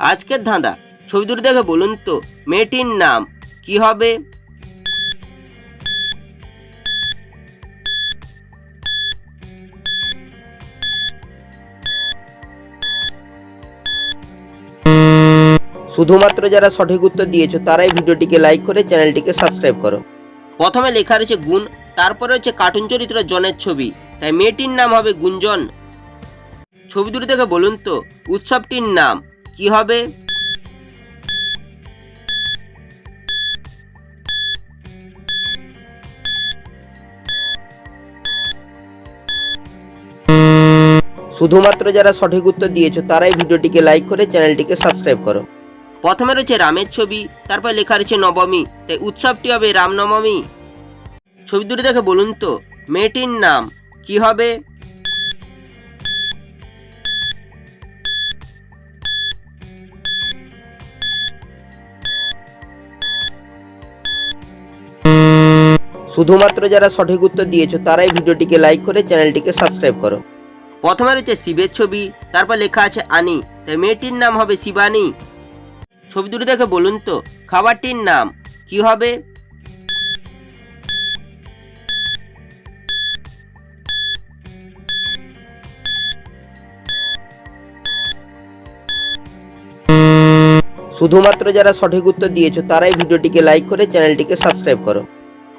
আজকের ধাঁধা, ছবি দুটো দেখে বলুন তো মেয়েটির নাম কি হবে? শুধুমাত্র যারা সঠিক উত্তর দিয়েছো তারাই ভিডিওটিকে লাইক করে চ্যানেলটিকে সাবস্ক্রাইব করো। প্রথমে লেখা রয়েছে গুণ, তারপরে হচ্ছে কার্টুন চরিত্র জনের ছবি, তাই মেয়েটির নাম হবে গুঞ্জন। ছবি দুটো দেখে বলুন তো উৎসবটির নাম কি হবে? শুধুমাত্র যারা সঠিক উত্তর দিয়েছো তারাই ভিডিওটিকে লাইক করে চ্যানেলটিকে সাবস্ক্রাইব করো। প্রথমে রয়েছে রামের ছবি, তারপর লেখা রয়েছে নবমী, তাই উৎসবটি হবে রামনবমী। ছবি দুটো দেখে বলুন তো মেয়েটির নাম কি হবে? শুধুমাত্র যারা সঠিক উত্তর দিয়েছো তারাই ভিডিওটিকে লাইক করে চ্যানেলটিকে সাবস্ক্রাইব করো। প্রথমে রয়েছে শিবের ছবি, তারপর লেখা আছে আনি, তাই মেয়েটির নাম হবে শিবানী। ছবি দুটো দেখে বলুন তো খাবারটির নাম কি হবে? শুধুমাত্র যারা সঠিক উত্তর দিয়েছো তারাই ভিডিওটিকে লাইক করে চ্যানেলটিকে সাবস্ক্রাইব করো।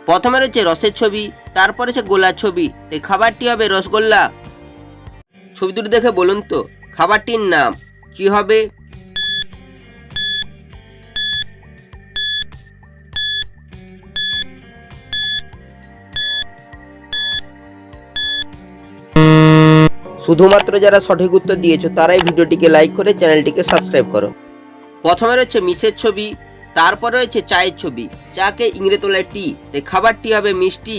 প্রথমে রয়েছে রসের ছবি, তারপরে আছে গোলার ছবি, তাই খাবারটি হবে রসগোল্লা। ছবি দুটো দেখে বলুন তো খাবারটির নাম কি হবে? শুধুমাত্র যারা সঠিক উত্তর দিয়েছো তারাই ভিডিওটিকে লাইক করে চ্যানেলটিকে সাবস্ক্রাইব করো। প্রথমে রয়েছে মিশের ছবি, তারপর রয়েছে চায়ের ছবি, চাকে ইংরেজি তোলায় টি, তাই খাবারটি হবে মিষ্টি।